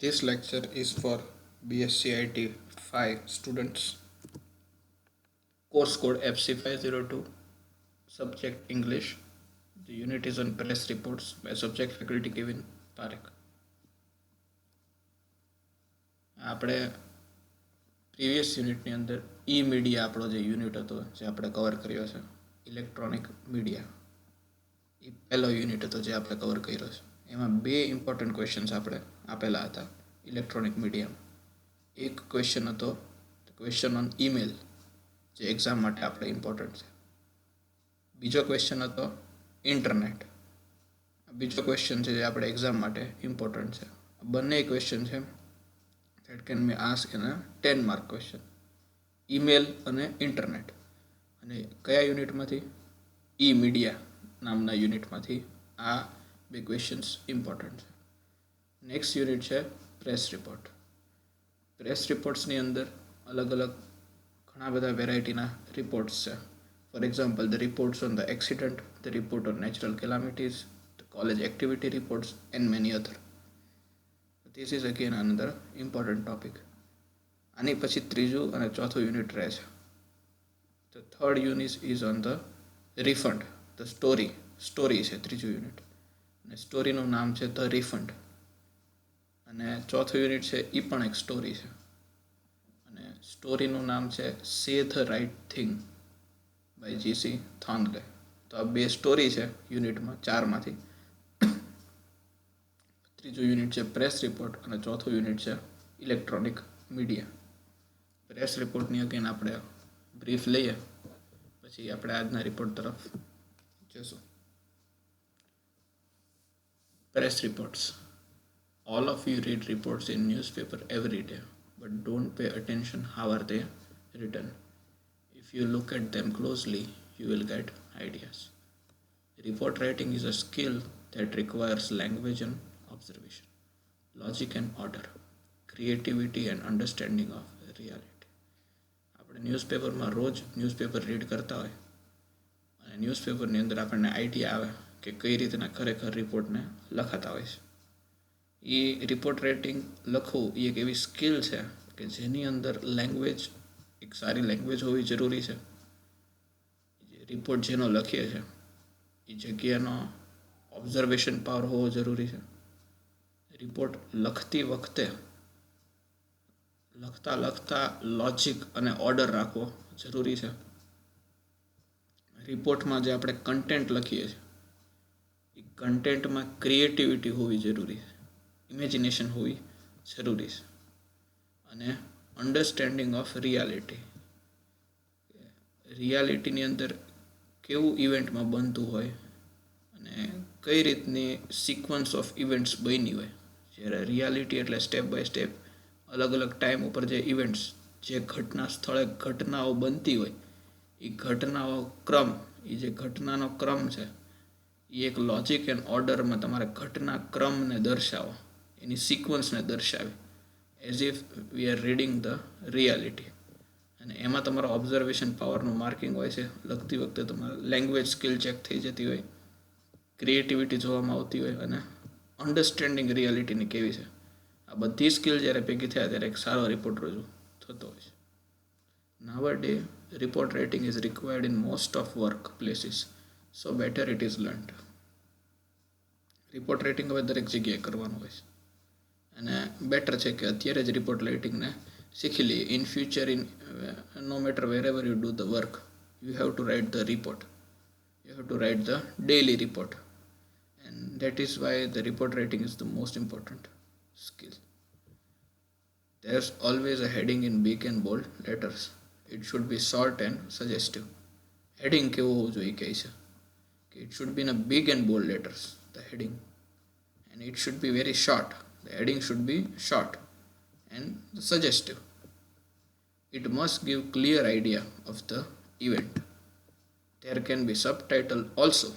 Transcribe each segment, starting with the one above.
This lecture is for BSc IT 5 students. Course code FC502. Subject English. The unit is on press reports by subject faculty Kevin Parekh. આપણે previous યુનિટની અંદર media આપણો જે unit હતો જે આપણે cover કર્યો છે ઇલેક્ટ્રોનિક મીડિયા એ પહેલો યુનિટ હતો જે આપણે કવર કર્યો છે. એમાં બે ઇમ્પોર્ટન્ટ ક્વેશ્ચન્સ આપણે આપેલા હતા ઇલેક્ટ્રોનિક મીડિયામાં. એક ક્વેશ્ચન હતો ક્વેશ્ચન ઓન ઈમેલ જે એક્ઝામ માટે આપણે ઇમ્પોર્ટન્ટ છે. બીજો ક્વેશ્ચન હતો ઇન્ટરનેટ. બીજો ક્વેશ્ચન છે જે આપણે એક્ઝામ માટે ઇમ્પોર્ટન્ટ છે. બંને ક્વેશ્ચન છે that can be asked in a 10 mark question. Email અને ઇન્ટરનેટ. અને કયા યુનિટમાંથી? મીડિયા નામના યુનિટમાંથી આ બે ક્વેશ્ચન્સ ઇમ્પોર્ટન્ટ છે. નેક્સ્ટ યુનિટ છે પ્રેસ રિપોર્ટ. પ્રેસ રિપોર્ટ્સની અંદર અલગ અલગ ઘણા બધા વેરાયટીના રિપોર્ટ્સ છે. For example the reports on the accident, the report on natural calamities, the college activity reports and many other. This is again another important topic. આની પછી ત્રીજું અને ચોથું યુનિટ રહે છે. The third unit is on the refund, the story છે ત્રીજું unit. અને સ્ટોરીનું નામ છે ધ રિફંડ. અને ચોથું યુનિટ છે એ પણ એક સ્ટોરી છે. અને સ્ટોરીનું નામ છે say the right thing by GC થોન્ગલે. તો આ બે સ્ટોરી છે યુનિટમાં ચારમાંથી. ત્રીજું યુનિટ છે પ્રેસ રિપોર્ટ અને ચોથું યુનિટ છે ઇલેક્ટ્રોનિક મીડિયા. પ્રેસ રિપોર્ટની અગેન આપણે બ્રીફ લઈએ પછી આપણે આજના રિપોર્ટ તરફ જશું. Press reports. All of you read reports in newspaper every day, but don't pay attention how are they written. If you look at them closely, you will get ideas. Report writing is a skill that requires language and observation, logic and order, creativity and understanding of reality. આપણે ન્યૂઝપેપરમાં રોજ newspaper read કરતા હોય અને ન્યૂઝપેપરની અંદર આપણને idea આવે કે કઈ રીતના ખરેખર રિપોર્ટને લખાતા હોય છે. એ રિપોર્ટ રાઇટિંગ લખવું એ એક એવી સ્કિલ છે કે જેની અંદર લેંગ્વેજ, એક સારી લેંગ્વેજ હોવી જરૂરી છે. રિપોર્ટ જેનો લખીએ છીએ એ જગ્યાનો ઓબ્ઝર્વેશન પાવર હોવો જરૂરી છે. રિપોર્ટ લખતી વખતે લખતા લોજિક અને ઓર્ડર રાખવો જરૂરી છે. રિપોર્ટમાં જે આપણે કન્ટેન્ટ લખીએ છીએ એ કન્ટેન્ટમાં ક્રિએટિવિટી હોવી જરૂરી છે, ઇમેજિનેશન હોવી જરૂરી છે. અને અન્ડરસ્ટેન્ડિંગ ઓફ રિયાલિટીની અંદર કેવું ઇવેન્ટમાં બનતું હોય અને કઈ રીતની સિક્વન્સ ઓફ ઇવેન્ટ્સ બની હોય. જ્યારે રિયાલિટી એટલે સ્ટેપ બાય સ્ટેપ અલગ અલગ ટાઈમ ઉપર જે ઇવેન્ટ્સ, જે ઘટના સ્થળે ઘટનાઓ બનતી હોય એ ઘટનાઓ ક્રમ, એ જે ઘટનાનો ક્રમ છે એ એક લોજિક એન્ડ ઓર્ડરમાં તમારે ઘટના ક્રમને દર્શાવો, એની સિક્વન્સને દર્શાવે as if we are reading the reality. અને એમાં તમારો ઓબ્ઝર્વેશન પાવરનું માર્કિંગ હોય છે. લખતી વખતે તમારે લેંગ્વેજ સ્કિલ ચેક થઈ જતી હોય, ક્રિએટિવિટી જોવામાં આવતી હોય અને અન્ડરસ્ટેન્ડિંગ રિયાલિટીની કેવી છે, આ બધી સ્કિલ જ્યારે ભેગી થયા ત્યારે એક સારો રિપોર્ટ રજૂ થતો હોય છે. Nowadays report writing is required in most of work places, so better it is learned. Report writing હવે દરેક જગ્યાએ કરવાનું હોય છે અને બેટર છે કે અત્યારે જ રિપોર્ટ રાઇટિંગને શીખી લઈએ. In future, no matter wherever you do the work, you have to write the report. You have to write the daily report, and that is why the report writing is the most important skill. There's always a heading in big and bold letters. It should be short and suggestive. Heading કેવો હોવું જોઈએ કહે છે કે it should be in a big and bold letters, the heading, and it should be very short. The heading should be short and suggestive. It must give clear idea of the event. There can be subtitle also.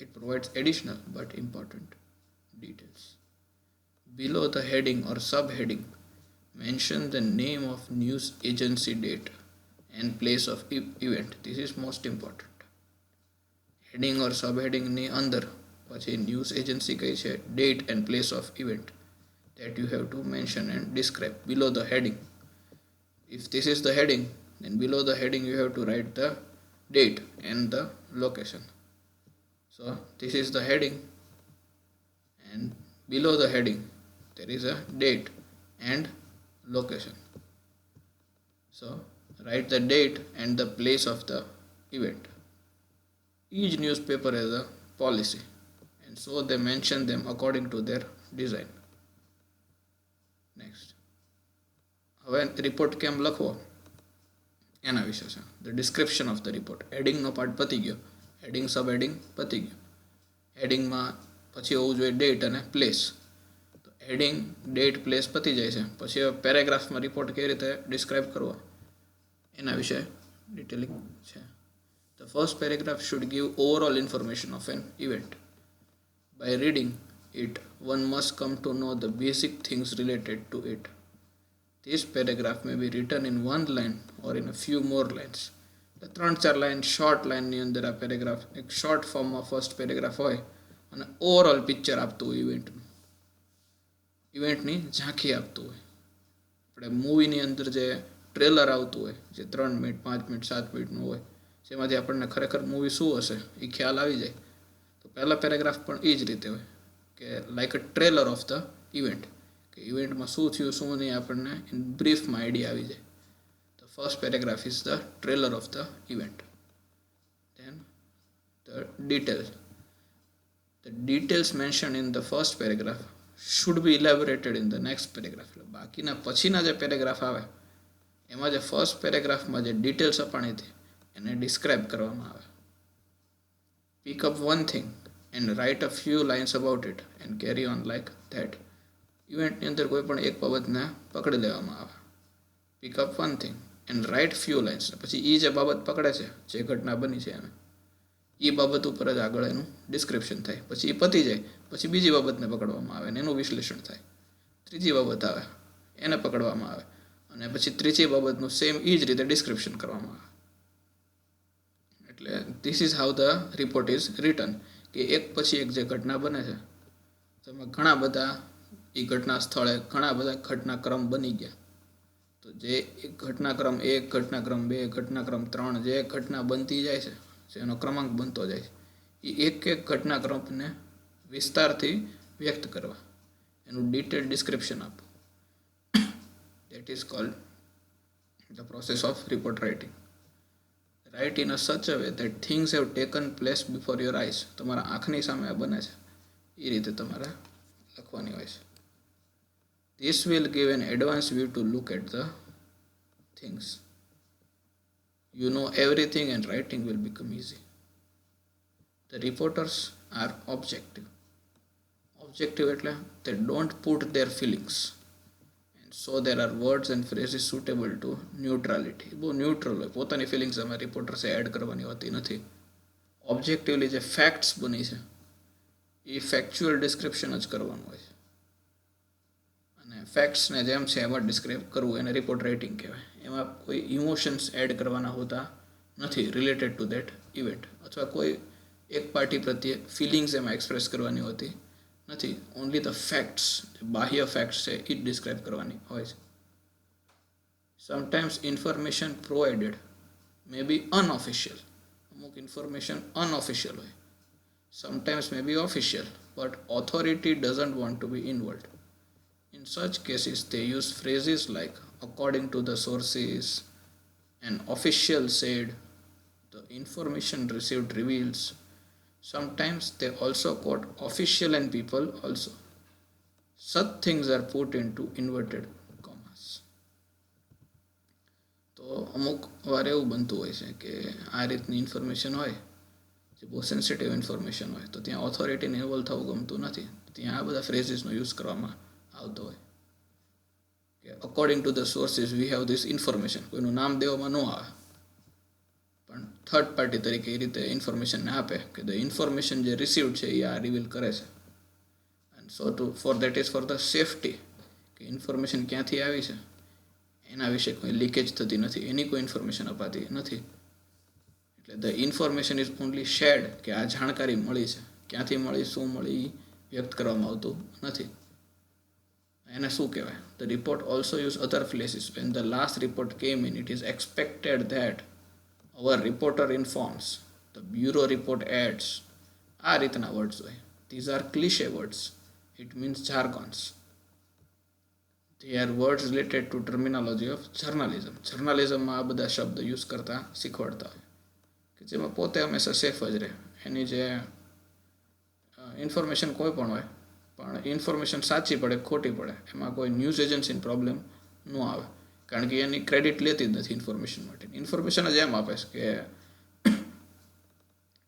It provides additional but important details. Below the heading or subheading, mention the name of news agency, date and place of event. This is most important. Heading or subheading ની અંદર પછી news agency કઈ છે, date and place of event that you have to mention and describe below the heading. If this is the heading, then below the heading you have to write the date and the location. So this is the heading, and below the heading there is a date and location. So write the date and the place of the event. Each newspaper has a policy, and so they mention them according to their design. Next, હવે report કેમ લખવો એના વિશે છે. The description of the report. હેડિંગનો part પતી ગયો, heading સબ heading પતી ગયો. હેડિંગમાં પછી હોવું જોઈએ ડેટ અને પ્લેસ. તો હેડિંગ ડેટ પ્લેસ પતી જાય છે, પછી હવે પેરેગ્રાફમાં રિપોર્ટ કેવી રીતે ડિસ્ક્રાઇબ કરવો એના વિશે ડિટેલિંગ છે. The first paragraph should give overall information of an event. By reading it, one must come to know the basic things related to it. This paragraph may be written in one line or in a few more lines. The 3-4 line short લાઇનની અંદર આ paragraph એક short ફોર્મમાં first paragraph હોય અને overall picture આપતું હોય ઇવેન્ટની ઝાંખી આપતું હોય. આપણે મૂવીની અંદર જે ટ્રેલર આવતું હોય, જે 3 મિનિટ 5 મિનિટ 7 મિનિટનું હોય, જેમાંથી આપણને ખરેખર મૂવી શું હશે એ ખ્યાલ આવી જાય. તો પહેલા પેરેગ્રાફ પણ એ જ રીતે હોય કે like a trailer of the event, કે ઇવેન્ટમાં શું થયું શું નહીં આપણને ઇન બ્રીફમાં આઈડિયા આવી જાય. The first paragraph is the trailer of the event. Then the details. The details mention in the first paragraph should be elaborated in the next paragraph. એટલે બાકીના પછીના જે પેરેગ્રાફ આવે એમાં જે ફર્સ્ટ પેરેગ્રાફમાં જે ડિટેલ્સ અપાણી હતી એને ડિસ્ક્રાઇબ કરવામાં આવે. Pick up one thing and write a few lines about it and carry on like that. ઇવેન્ટની અંદર કોઈ પણ એક બાબતને પકડી લેવામાં આવે. Pick up one thing and write few lines. પછી એ જે બાબત પકડે છે, જે ઘટના બની છે એને, એ બાબત ઉપર જ આગળ એનું ડિસ્ક્રિપ્શન થાય. પછી એ પતી જાય પછી બીજી બાબતને પકડવામાં આવે અને એનું વિશ્લેષણ થાય. ત્રીજી બાબત આવે એને પકડવામાં આવે અને પછી ત્રીજી બાબતનું સેમ એ જ રીતે ડિસ્ક્રિપ્શન કરવામાં આવે. એટલે this is how the report is return. કે એક પછી એક જે ઘટના બને છે તેમાં ઘણા બધા એ ઘટના સ્થળે ઘણા બધા ઘટનાક્રમ બની ગયા. તો જે એક ઘટનાક્રમ 1, ઘટનાક્રમ 2, ઘટનાક્રમ 3, જે ઘટના બનતી જાય છે, જેનો ક્રમાંક બનતો જાય છે, એ એક એક ઘટનાક્રમને વિસ્તારથી વ્યક્ત કરવા, એનું ડિટેલ ડિસ્ક્રિપ્શન આપવું. That is called the process of report writing. Write in a such a way that things have taken place before your eyes. તમારા આંખની સામે આ બને છે એ રીતે તમારે લખવાની હોય છે. This will give an advance view to look at the things. You know everything and writing will become easy. The reporters are objective. Objective એટલે they don't put their feelings, and so there are words and phrases suitable to neutrality. બહુ neutral હોય, પોતાની feelings અમે રિપોર્ટર્સે add કરવાની હોતી નથી. Objectively જે facts બની છે એ ફેક્ચ્યુઅલ ડિસ્ક્રિપ્શન જ કરવાનું હોય છે, અને ફેક્ટ્સને જેમ છે એમાં ડિસ્ક્રાઇબ કરવું એને રિપોર્ટ રાઇટિંગ કહેવાય. એમાં કોઈ ઇમોશન્સ એડ કરવાના હોતા નથી રિલેટેડ ટુ દેટ ઇવેન્ટ, અથવા કોઈ એક પાર્ટી પ્રત્યે ફિલિંગ્સ એમાં એક્સપ્રેસ કરવાની હોતી નથી. ઓનલી ધ ફેક્ટ્સ, બાહ્ય ફેક્ટ્સ છે એ જ ડિસ્ક્રાઇબ કરવાની હોય છે. Sometimes information provided may be unofficial. અમુક ઇન્ફોર્મેશન અનઓફિશિયલ હોય. Sometimes may be official, but authority doesn't want to be involved. In such cases, they use phrases like according to the sources, an official said, the information received reveals. Sometimes they also quote official and people also. Such things are put into inverted commas. તો અમુક વાર એવું બનતું હોય છે કે આ રીતની ઇન્ફોર્મેશન હોય જે બહુ સેન્સિટિવ ઇન્ફોર્મેશન હોય, તો ત્યાં ઓથોરિટીને ઇન્વોલ્વ થવું ગમતું નથી. ત્યાં આ બધા ફ્રેઝીસનો યુઝ કરવામાં આવતો હોય કે according to the sources we have this information. કોઈનું નામ દેવામાં ન આવે, પણ થર્ડ પાર્ટી તરીકે એ રીતે ઇન્ફોર્મેશનને આપે કે ધ ઇન્ફોર્મેશન જે રિસીવડ છે એ આ રિવીલ કરે છે. And so to for that is for the safety, કે ઇન્ફોર્મેશન ક્યાંથી આવી છે એના વિશે કોઈ લીકેજ થતી નથી, એની કોઈ ઇન્ફોર્મેશન અપાતી નથી. એટલે the information is only shared, કે આ જાણકારી મળી છે, ક્યાંથી મળી શું મળી એ વ્યક્ત કરવામાં આવતું નથી. એને શું કહેવાય? The report also use other places when the last report came in it is expected that our reporter informs the bureau report adds. આ રીતના વર્ડ્સ હોય. These are cliche words. It means jargons. they are words related to terminology of journalism. જર્નલિઝમમાં આ બધા શબ્દ use કરતા શીખવાડતા હોય કે જેમાં પોતે હંમેશા સેફ જ રહે. એની જે ઇન્ફોર્મેશન કોઈ પણ હોય પણ ઇન્ફોર્મેશન સાચી પડે ખોટી પડે એમાં કોઈ ન્યૂઝ એજન્સીની પ્રોબ્લેમ ન આવે, કારણ કે એની ક્રેડિટ લેતી જ નથી ઇન્ફોર્મેશન માટે. ઇન્ફોર્મેશન જ એમ આપે છે કે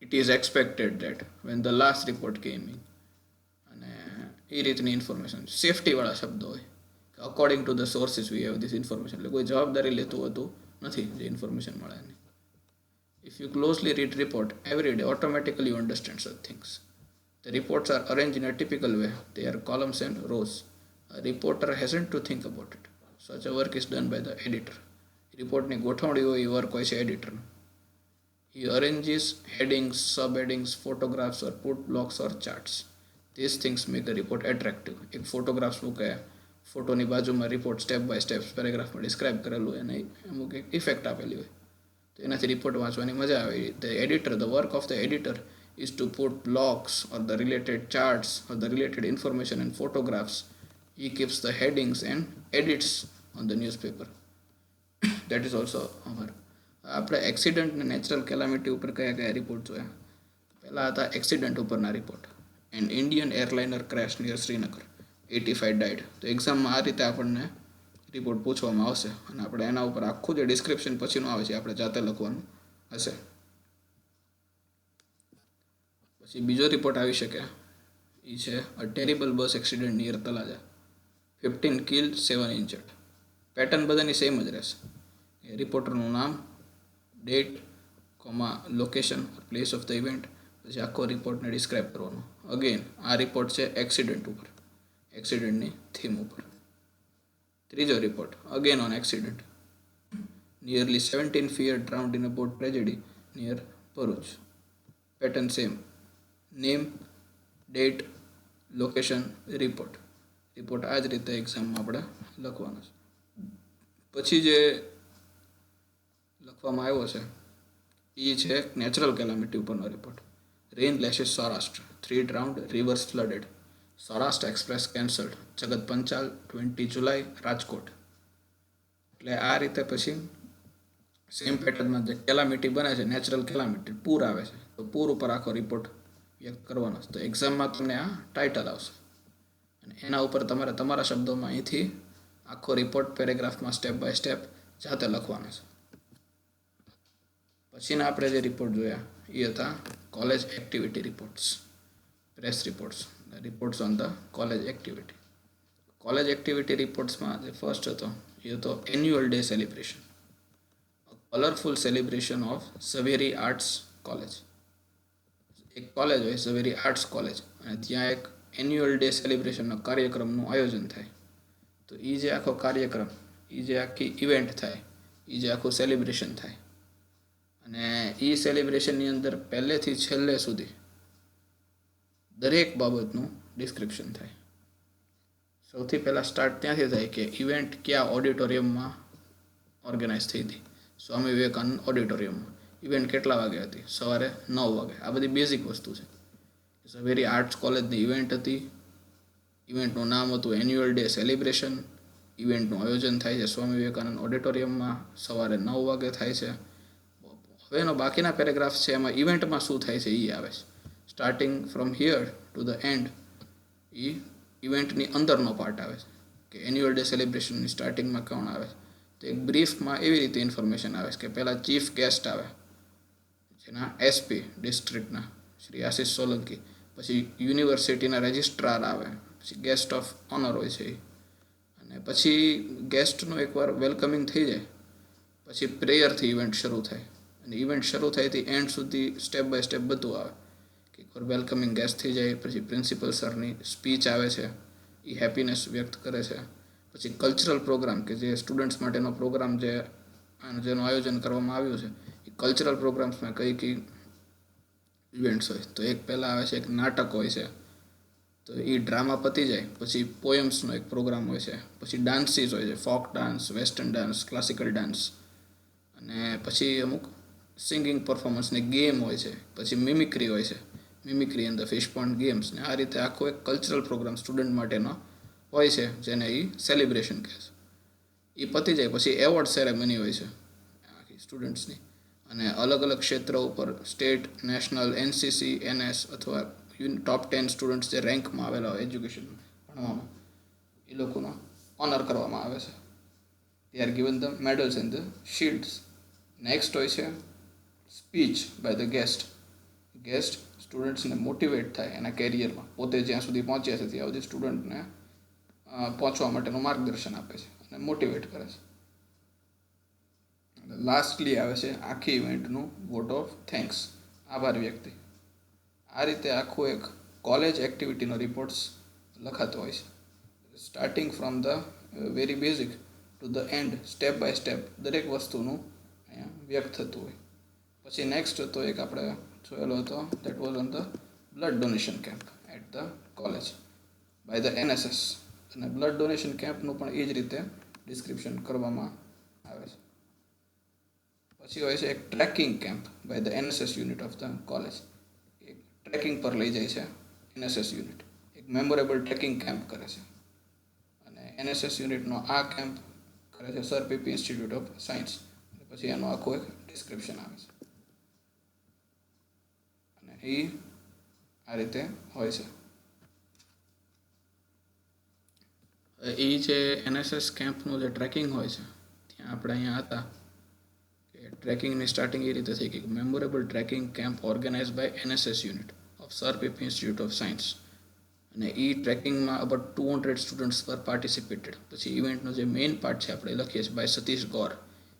it is expected that when the last report came in, અને એ રીતની ઇન્ફોર્મેશન સેફટીવાળા શબ્દો હોય. According to the sources we have this information, એટલે કોઈ જવાબદારી લેતું હોતું નથી જે ઇન્ફોર્મેશન મળે એની. If you closely read report every day automatically you understand such things. The reports are arranged in a typical way. They are columns and rows. A reporter hasn't to think about it. Such a work is done by the editor. રિપોર્ટની ગોઠવણી હોય એ work હોય છે એડિટરનો. He arranges headings, sub-headings, photographs or put blocks or charts. These things make the report attractive. એક photographs મૂકે, ફોટોની બાજુમાં report step by step પેરેગ્રાફમાં describe કરેલું હોય અને અમુક એક ઇફેક્ટ આપેલી હોય તો એનાથી રિપોર્ટ વાંચવાની મજા આવે. The editor, the work of the editor is to put blocks or the related charts or the related information and photographs. He keeps the headings and edits on the newspaper. That is also our. આપણે accident ને natural કેલામિટી ઉપર કયા કયા report જોયા? પહેલાં હતા accident ઉપરના report. N Indian airliner crash near Srinagar, 85 died. તો એક્ઝામમાં આ રીતે આપણને રિપોર્ટ પૂછવામાં આવશે અને આપણે એના ઉપર આખું જે ડિસ્ક્રિપ્શન પછીનું આવે છે આપણે જાતે લખવાનું હશે. પછી બીજો રિપોર્ટ આવી શકે એ છે a terrible bus accident near Talaja, 15 killed 7 injured. Pattern બધાની સેમ જ રહેશે. એ રિપોર્ટરનું નામ, date, location, place of the event, પછી આખો રિપોર્ટને ડિસ્ક્રાઇબ કરવાનો. અગેન આ રિપોર્ટ છે એક્સિડન્ટ ઉપર, એક્સિડન્ટની થીમ ઉપર. ત્રીજો report again on accident. Nearly 17 feared drowned in a boat tragedy near Bharuch. Pattern same, name, date, location, report. Report આ જ રીતે એક્ઝામમાં આપણે લખવાનો છે. પછી જે લખવામાં આવ્યો છે એ છે નેચરલ કેલામિટી ઉપરનો report. Rain lashes Saurashtra, 3 drowned, rivers flooded. Saurashtra express cancelled, Jagat Panchal, 20 જુલાઈ, રાજકોટ. એટલે આ રીતે પછી સેમ પેટર્નમાં જે કેલામિટી બને છે, નેચરલ કેલામિટી, પૂર આવે છે તો પૂર ઉપર આખો રિપોર્ટ વ્યક્ત કરવાનો છે. તો એક્ઝામમાં તમને આ ટાઇટલ આવશે અને એના ઉપર તમારે તમારા શબ્દોમાં અહીંથી આખો રિપોર્ટ પેરેગ્રાફમાં સ્ટેપ બાય સ્ટેપ જાતે લખવાનો છે. પછીના આપણે જે રિપોર્ટ જોયા એ હતા college activity reports, press reports, reports on the college activity. College activity રિપોર્ટ્સમાં જે ફર્સ્ટ હતો એ હતો annual day celebration, colourful celebration of Zaveri arts college. એક કોલેજ હોય ઝવેરી આર્ટ્સ કોલેજ અને ત્યાં એક એન્યુઅલ ડે સેલિબ્રેશનનો કાર્યક્રમનું આયોજન થાય. તો એ જે આખો કાર્યક્રમ, એ જે આખી ઇવેન્ટ થાય, એ જે આખું સેલિબ્રેશન થાય અને એ સેલિબ્રેશનની અંદર પહેલેથી છેલ્લે સુધી દરેક બાબતનું ડિસ્ક્રિપ્શન થાય. સૌથી પહેલાં સ્ટાર્ટ ત્યાંથી થાય કે ઇવેન્ટ કયા ઓડિટોરિયમમાં ઓર્ગેનાઇઝ થઈ હતી, સ્વામી વિવેકાનંદ ઓડિટોરિયમમાં. ઇવેન્ટ કેટલા વાગે હતી? સવારે 9 વાગે. આ બધી બેઝિક વસ્તુ છે. ઝવેરી આર્ટ્સ કોલેજની ઇવેન્ટ હતી, ઇવેન્ટનું નામ હતું એન્યુઅલ ડે સેલિબ્રેશન, ઇવેન્ટનું આયોજન થાય છે સ્વામી વિવેકાનંદ ઓડિટોરિયમમાં, સવારે 9 વાગે થાય છે. હવે એનો બાકીના પેરેગ્રાફ છે એમાં ઇવેન્ટમાં શું થાય છે એ આવે છે. Starting from here to the end એ ઇવેન્ટની અંદરનો પાર્ટ આવે છે કે એન્યુઅલ ડે સેલિબ્રેશનની સ્ટાર્ટિંગમાં કોણ આવે છે. તો એક બ્રીફમાં એવી રીતે ઇન્ફોર્મેશન આવે છે કે પહેલાં ચીફ ગેસ્ટ આવે જેના એસપી ડિસ્ટ્રિક્ટના શ્રી આશિષ સોલંકી, પછી યુનિવર્સિટીના રજિસ્ટ્રાર આવે, પછી ગેસ્ટ ઓફ ઓનર હોય છે અને પછી ગેસ્ટનું એકવાર વેલકમિંગ થઈ જાય પછી પ્રેયરથી ઇવેન્ટ શરૂ થાય અને ઇવેન્ટ શરૂ થાયથી એન્ડ સુધી સ્ટેપ બાય સ્ટેપ બધું આવે કે એકવાર વેલકમિંગ ગેસ્ટ થઈ જાય પછી પ્રિન્સિપલ સરની સ્પીચ આવે છે, એ હેપીનેસ વ્યક્ત કરે છે. પછી કલ્ચરલ પ્રોગ્રામ કે જે સ્ટુડન્ટ્સ માટેનો પ્રોગ્રામ જેનું આયોજન કરવામાં આવ્યું છે એ કલ્ચરલ પ્રોગ્રામ્સમાં કઈ કઈ ઇવેન્ટ્સ હોય. તો એક પહેલાં આવે છે એક નાટક હોય છે, તો એ ડ્રામા પતી જાય પછી પોયમ્સનો એક પ્રોગ્રામ હોય છે, પછી ડાન્સીસ હોય છે, folk dance, western dance, classical dance, અને પછી અમુક સિંગિંગ પરફોર્મન્સ ને ગેમ હોય છે, પછી મિમિક્રી હોય છે, mimicry and the fish pond games, ને આ રીતે આખો એક કલ્ચરલ પ્રોગ્રામ સ્ટુડન્ટ માટેનો હોય છે જેને એ સેલિબ્રેશન કહે છે. એ પતી જાય પછી એવોર્ડ સેરેમની હોય છે આખી સ્ટુડન્ટ્સની, અને અલગ અલગ ક્ષેત્ર ઉપર સ્ટેટ, નેશનલ, એનસીસી, એનએસ અથવા ટોપ 10 સ્ટુડન્ટ્સ જે રેન્કમાં આવેલા હોય એજ્યુકેશન ભણવામાં, એ લોકોનો ઓનર કરવામાં આવે છે. They are given the medals and the shields. Next હોય છે સ્પીચ બાય ધ ગેસ્ટ સ્ટુડન્ટ્સને મોટિવેટ થાય એના કેરિયરમાં, પોતે જ્યાં સુધી પહોંચ્યા છે ત્યાં સુધી સ્ટુડન્ટને પહોંચવા માટેનું માર્ગદર્શન આપે છે અને મોટિવેટ કરે છે. લાસ્ટલી આવે છે આખી ઇવેન્ટનું વોટ ઓફ થેન્ક્સ, આભાર વ્યક્તિ. આ રીતે આખું એક કોલેજ એક્ટિવિટીનો રિપોર્ટ્સ લખાતો હોય છે, starting from the very basic to the end, step by step દરેક વસ્તુનું અહીંયા વ્યક્ત થતું હોય. પછી નેક્સ્ટ હતો એક આપણે જોયેલો હતો, that was on the blood donation camp at the college by the NSS, અને બ્લડ ડોનેશન કેમ્પનું પણ એ જ રીતે ડિસ્ક્રિપ્શન કરવામાં આવે છે. પછી હોય છે એક trekking camp by the NSS unit of the college, એક ટ્રેકિંગ પર લઈ જાય છે એનએસએસ યુનિટ, એક મેમોરેબલ ટ્રેકિંગ કેમ્પ કરે છે, અને એનએસએસ યુનિટનો આ કેમ્પ કરે છે sir PP Institute of Science, પછી એનું આખું એક ડિસ્ક્રિપ્શન આવે છે, અને એ આ રીતે હોય છે. એ જે એનએસએસ કેમ્પનું જે ટ્રેકિંગ હોય છે ત્યાં આપણે અહીંયા હતા કે ટ્રેકિંગની સ્ટાર્ટિંગ એ રીતે થઈ ગઈ, memorable trekking camp organise by NSS unit of sir PP Institute of Science, અને એ ટ્રેકિંગમાં અબાઉટ 200 સ્ટુડન્ટ્સ પર પાર્ટિસિપેટેડ. પછી ઇવેન્ટનો જે મેઇન પાર્ટ છે આપણે લખીએ છીએ by Satish Gaur,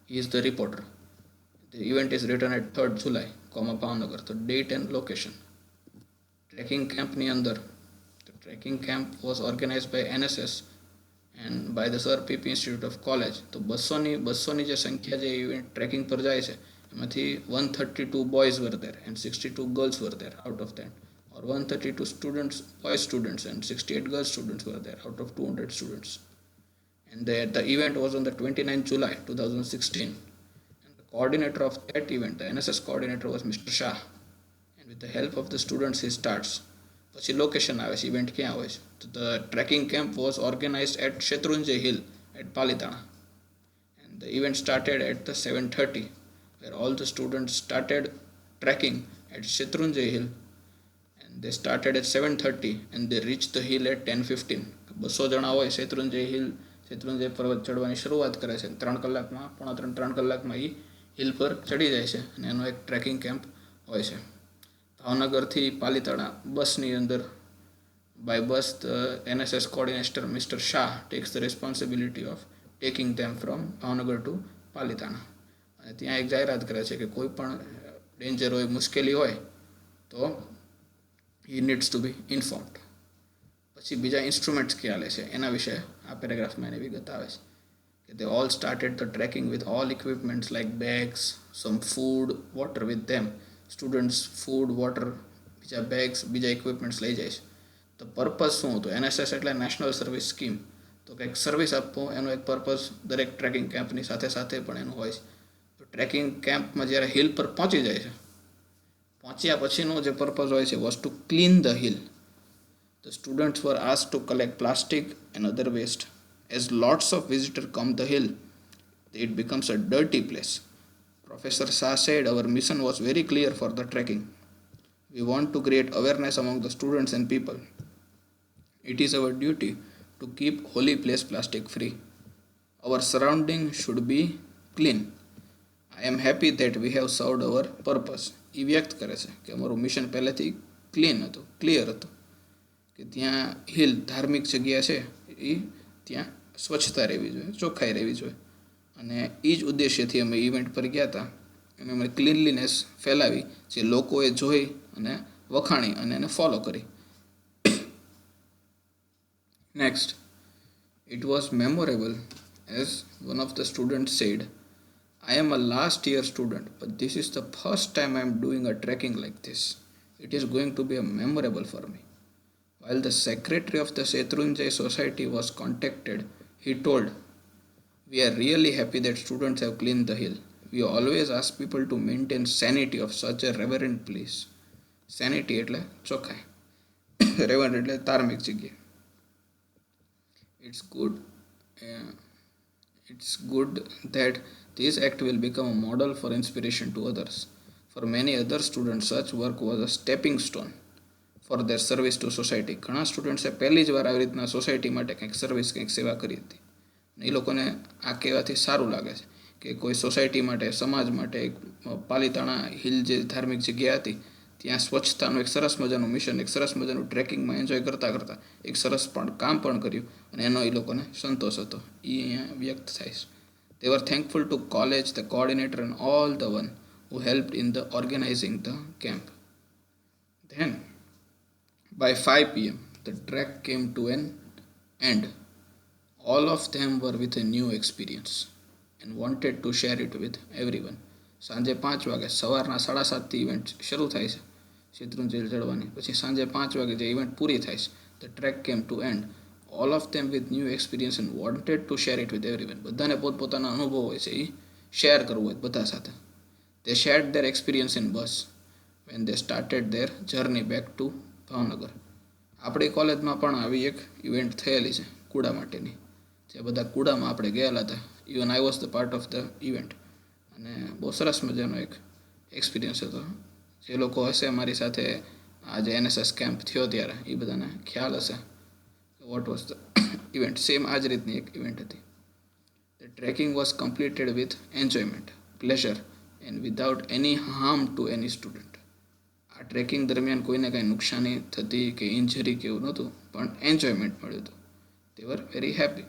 he is the reporter. The event is written at 3rd July, Bhavnagar. તો ડેટ એન્ડ લોકેશન. ટ્રેકિંગ કેમ્પની અંદર trekking camp was organise by NSS and by the sir PP Institute of college. તો બસોની જે સંખ્યા જે ઇવેન્ટ ટ્રેકિંગ પર જાય છે એમાંથી 132 boys were there and 62 girls were there out of that, or 132 students, boy students, and 68 girl students were there out of 200 students. And the event was on the 29th July 2016. And the coordinator of that event, the NSS coordinator, was Mr. Shah. And with the help of the students, he starts. પછી location આવે છે, event ક્યાં હોય છે, તો the trekking camp was organised at Shatrunjay hill at Palitana. And the event started at the 7:30, where all the students started trekking at Shatrunjay Hill. They started at 7:30 and they reached the hill at 10:15. 200 જણા હોય શેત્રુંજય પર્વત ચડવાની શરૂઆત કરે છે, 3 કલાકમાં 3 કલાકમાં એ hill પર ચડી જાય છે, અને એનો એક ટ્રેકિંગ કેમ્પ હોય છે. ભાવનગરથી પાલિતાણા બસની અંદર by bus the NSS coordinator mister Shah takes the responsibility of taking them from Bhavnagar to Palitana. અને ત્યાં એક જાહેરાત કરે છે કે કોઈ પણ ડેન્જર હોય, મુશ્કેલી હોય તો he needs to be informed. પછી બીજા ઇન્સ્ટ્રુમેન્ટ્સ ક્યાં લે છે એના વિશે આ પેરેગ્રાફમાં એની વિગત આવે છે કે they all started the trekking with all equipments like bags, some food, water with them. Students food, water, બીજા બેગ્સ, બીજા ઇક્વિપમેન્ટ્સ લઈ જાય છે. તો પર્પઝ શું હતું? એનએસએસ એટલે નેશનલ સર્વિસ સ્કીમ, તો કંઈક સર્વિસ આપવો એનો એક પર્પઝ દરેક ટ્રેકિંગ કેમ્પની સાથે સાથે પણ એનું હોય છે. તો ટ્રેકિંગ કેમ્પમાં જ્યારે હિલ પર પહોંચી જાય છે, પહોંચ્યા પછીનો જે પર્પઝ હોય છે was to clean the hill. The students were asked to collect plastic and other waste. As lots of visitors come the hill, it becomes a dirty place. Professor Shah said our mission was very clear for the trekking. We want to create awareness among the students and people. It is our duty to keep holy place plastic free. Our surrounding should be clean. I am happy that we have served our purpose. એ વ્યક્ત કરે છે કે અમારું mission પહેલેથી clean હતું, clear હતું, કે ત્યાં હિલ ધાર્મિક જગ્યા છે એ ત્યાં સ્વચ્છતા રહેવી જોઈએ, ચોખ્ખાઈ રહેવી જોઈએ, અને એ જ ઉદ્દેશ્યથી અમે ઇવેન્ટ પર ગયા હતા અને અમે ક્લીનલીનેસ ફેલાવી જે લોકોએ જોઈ અને વખાણી અને એને ફોલો કરી. Next, it was memorable as one of the student said, I am a last year student, but this is the first time I am doing a trekking like this. It is going to be a memorable for me. While the secretary of the Setrunjay Society was contacted, he told, "We are really happy that students have cleaned the hill. We always ask people to maintain sanity of such a reverend place." Sanity એટલે ચોખ્ખાઈ, રેવરન્ટ એટલે ધાર્મિક જગ્યા. It's good. uh, it's good that this act will become a model for inspiration to others. For many other students, such work was a stepping stone for their service to society. ઘણા સ્ટુડન્ટ્સે પહેલી જ વાર આવી રીતના society માટે કંઈક service, કંઈક સેવા કરી હતી. એ લોકોને આ કહેવાથી સારું લાગે છે કે કોઈ સોસાયટી માટે, સમાજ માટે એક પાલીતાણા હિલ જે ધાર્મિક જગ્યા હતી ત્યાં સ્વચ્છતાનું એક સરસ મજાનું મિશન, એક સરસ મજાનું ટ્રેકિંગમાં એન્જોય કરતાં કરતાં એક સરસ પણ કામ પણ કર્યું અને એનો એ લોકોને સંતોષ હતો. એ અહીંયા વ્યક્ત થાય છે. They were thankful to college, the coordinator and all the one who helped in the organizing the camp. Then by 5 p.m. the trek came to an end. All of them were with a new experience and wanted to share it with everyone. સાંજે 5 વાગે, સવારના 7:30થી event શરૂ થાય છે શેત્રુંજય ચડવાની. પછી સાંજે 5 વાગે જે ઇવેન્ટ પૂરી થાય છે, the track came to and. All of them with new experience and wanted to share it with everyone. બધાને પોતપોતાના અનુભવ હોય છે એ શેર કરવું હોય બધા સાથે. They shared their experience in bus when they started their journey back to Bhavnagar. આપણી કોલેજમાં પણ આવી એક ઇવેન્ટ થયેલી છે કુડા માટેની, જે બધા કુડામાં આપણે ગયેલા હતા. Even I was the part of the event. અને બહુ સરસ મજાનો એક એક્સપિરિયન્સ હતો. જે લોકો હશે મારી સાથે આ જે NSS કેમ્પ થયો ત્યારે એ બધાને ખ્યાલ હશે what was the event. Same આ જ રીતની એક ઇવેન્ટ હતી. The trekking was completed with enjoyment, pleasure and without any harm to any student. આ ટ્રેકિંગ દરમિયાન કોઈને કાંઈ નુકસાની થતી કે ઇન્જરી કે એવું નહોતું, પણ એન્જોયમેન્ટ મળ્યું હતું. They were very happy.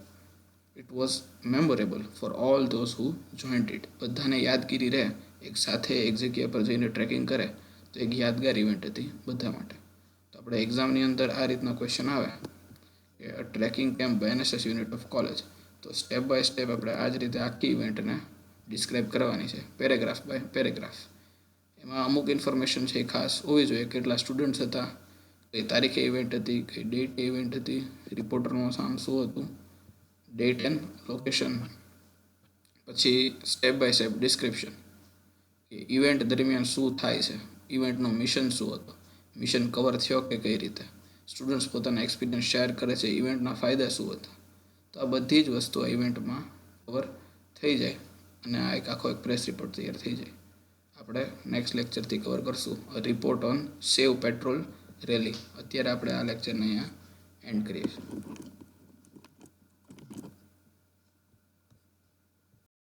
It was memorable for all those who joined it. બધાને યાદગીરી રહે, એક સાથે એક જગ્યા પર જઈને ટ્રેકિંગ કરે તો એક યાદગાર ઇવેન્ટ હતી બધા માટે. તો આપણે એક્ઝામની અંદર આ રીતના ક્વેશ્ચન આવે કે trekking camp by NSS unit of college, તો સ્ટેપ બાય સ્ટેપ આપણે આ જ રીતે આખી ઇવેન્ટને ડિસ્ક્રાઇબ કરવાની છે, પેરેગ્રાફ બાય પેરેગ્રાફ. એમાં અમુક ઇન્ફોર્મેશન છે એ ખાસ હોવી જોઈએ. કેટલા સ્ટુડન્ટ્સ હતા, કઈ તારીખે ઇવેન્ટ હતી, કઈ ડેટે ઇવેન્ટ હતી, રિપોર્ટરનું નામ શું હતું, ડેટ એન્ડ લોકેશન. પછી સ્ટેપ બાય સ્ટેપ ડિસ્ક્રિપ્શન કે ઇવેન્ટ દરમિયાન શું થાય છે, ઇવેન્ટનું મિશન શું હતું, મિશન કવર થયો કે કઈ રીતે, સ્ટુડન્ટ્સ પોતાના એક્સપિરિયન્સ શેર કરે છે, ઇવેન્ટના ફાયદા શું હતા. તો આ બધી જ વસ્તુ આ ઇવેન્ટમાં કવર થઈ જાય અને આ એક આખો એક પ્રેસ રિપોર્ટ તૈયાર થઈ જાય. આપણે નેક્સ્ટ લેક્ચરથી કવર કરશું report on save petrol rally. અત્યારે આપણે આ લેક્ચરને અહીંયા એન્ડ કરીએ છીએ.